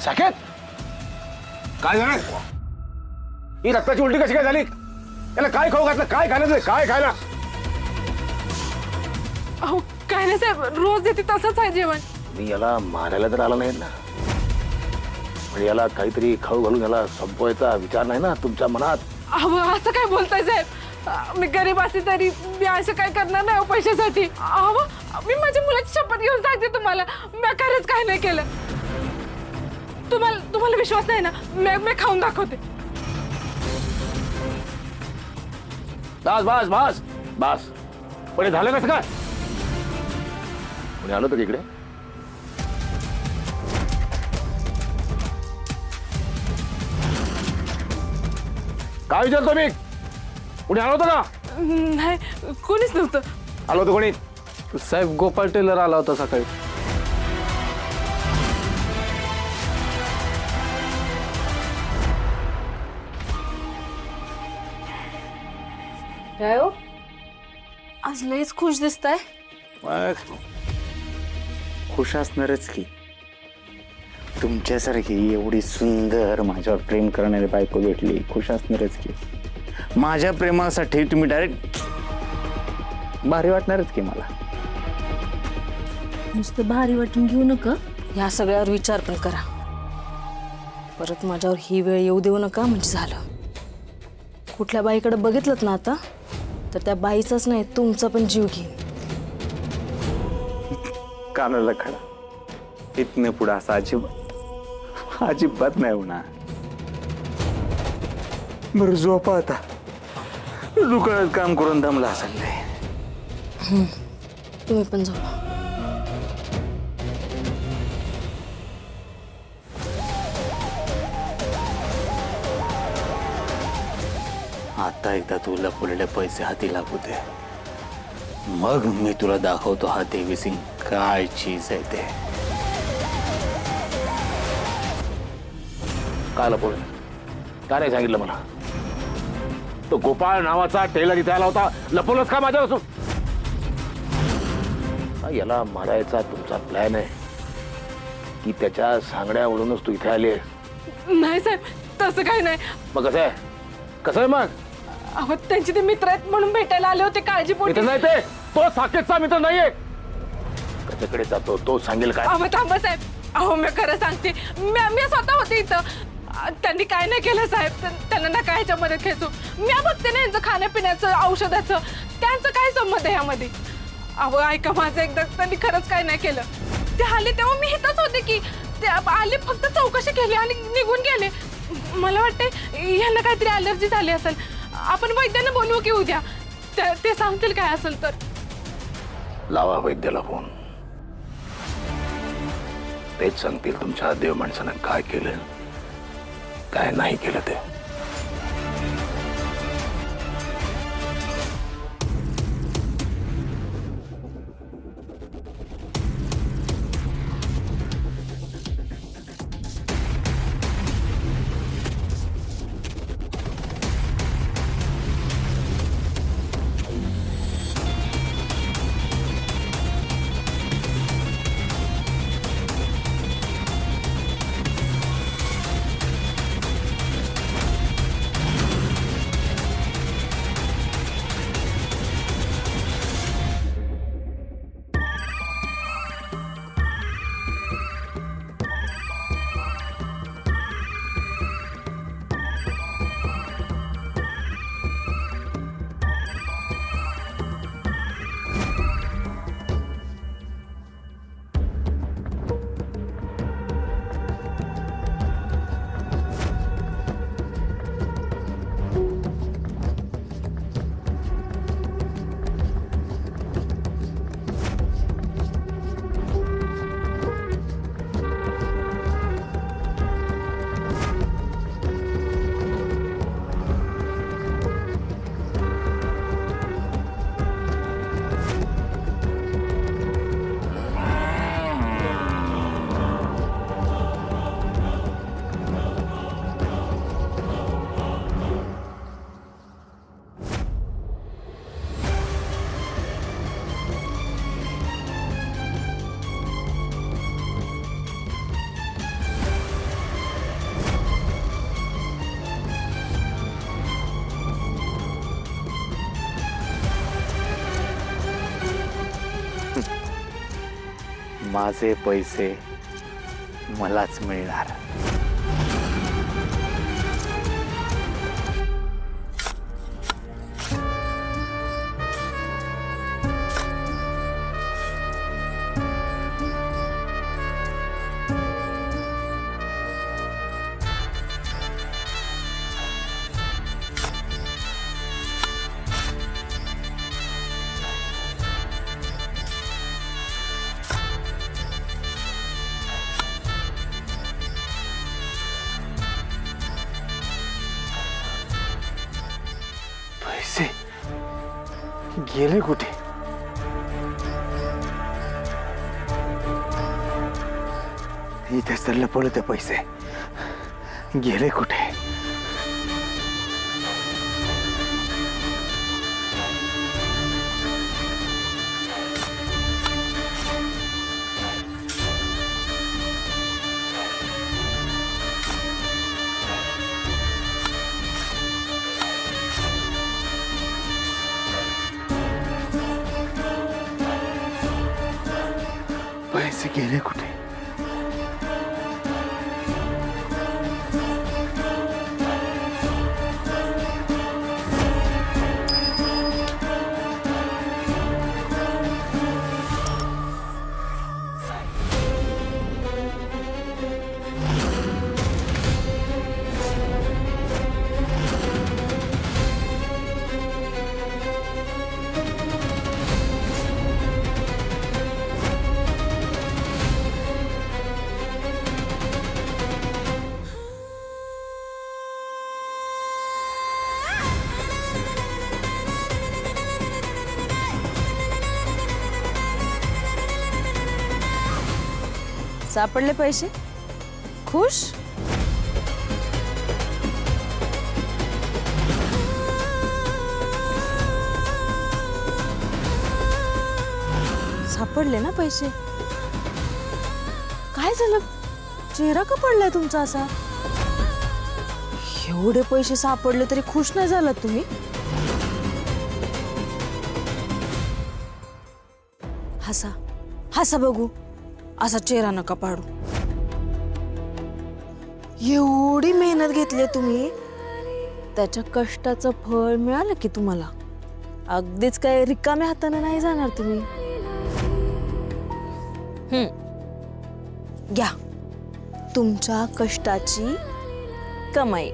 साकेत काय झालं? ही रक्ताची उलटी कशी काय झाली? याला काय खाऊ घातलं? काय खायला? काय खायला? अहो काय नाही साहेब, रोज देते तसंच आहे जेवण. मी याला मारायला तर आला नाही ना, पण याला काहीतरी खाऊ घालून याला संपवायचा विचार नाही ना तुमच्या मनात? अहो असं काय बोलताय साहेब? मी गरीब असते तरी मी असं काय करणार नाही पैशासाठी. अहो मी माझ्या मुलाची शपथ घेऊन सांगते तुम्हाला, मी खरंच काय नाही केलं. तुम्हाला विश्वास नाही ना? मी खाऊन दाखवते. बस बस बस बस, पण हे झालं कसं काय? कोणी आलं होतं इकडे? काय विचारतो मी? कोणी आलं होतं का? नाही कोणीच नव्हतं. आलं होतं कोणी? साहेब गोपाळ टेलर आला होता सकाळी. काय हो, आज लयच खुश दिसताय. मग खुश असणारच की. तुमच्यासारखी एवढी सुंदर माझ्यावर प्रेम करणारी बायको भेटली, खुश असणारच की. माझ्या प्रेमासाठी तुम्ही डायरेक्ट भारी वाटणारच की मला. नुसतं भारी वाटून घेऊ नका, या सगळ्यावर विचार पण करा. परत माझ्यावर ही वेळ येऊ देऊ नका, म्हणजे झालं. कुठल्या बाईकडे बघितलं ना आता, तर त्या बाईचाच नाही तुमचा पण जीव घेईन. कानाला खडा. इथनं पुढं असं अजिबात नाही होणार. बरं झोपा आता. दुकानात काम करून दमला असेल. तुम्ही पण झोपा. आता एकदा तुला पुढले पैसे हाती लागू दे, मग मी तुला दाखवतो हा देवी सिंग काय चीज आहे ते. काय लपवलं? काय नाही सांगितलं मला? तो गोपाळ नावाचा टेलर इथे आला होता, लपवलंच का माझ्यापासून? याला मारायचा तुमचा प्लॅन आहे की त्याच्या सांगण्यावरूनच तू इथे आली? नाही साहेब तसं काही नाही. मग कसं आहे? कसं आहे मग? अहो त्यांचे ते मित्र आहेत म्हणून भेटायला आले होते काळजीपोटी. मित्र नाही ते, तो साकेतचा मित्र नाहीये. कशाकडे जातो तो सांगेल काय? अहो थांबा साहेब, अहो मी खरं सांगते, मी स्वतः होते इथं. त्यांनी काय नाही केलं साहेब, त्यांना नका ह्याच्यामध्ये खेचू. मी बघते ना यांचं खाण्यापिण्याचं औषधाचं, त्यांचं काय संबंध आहे यामध्ये? अहो ऐका माझं एकदा, त्यांनी खरंच काय नाही केलं. ते आले तेव्हा मी इथंच होते की, ते आले फक्त चौकशी केली आणि निघून गेले. मला वाटते यांना काहीतरी ॲलर्जी झाली असेल. आपण वैद्यांना बोलवू की उद्या, ते सांगतील काय असेल तर. लावा वैद्याला फोन, तेच सांगतील तुमच्या देव माणसानं काय केलं काय नाही केलं ते. माझे पैसे मलाच मिळणार. पैसे गेले कुठे? इथेच तर लपवले ते पैसे, गेले कुठे? पैसे गेले कुठे? सापडले पैसे? खुश? सापडले ना पैसे? काय झालं? चेहरा का पडलाय तुमचा असा? एवढे पैसे सापडले तरी खुश नाही झालात तुम्ही? हसा हसा बघू, असा चेहरा नका पाडू. एवढी मेहनत घेतली तुम्ही, त्याच्या कष्टाचं फळ मिळालं की तुम्हाला. अगदीच काय रिकाम्या हाताने नाही जाणार तुम्ही. घ्या तुमच्या कष्टाची कमाई.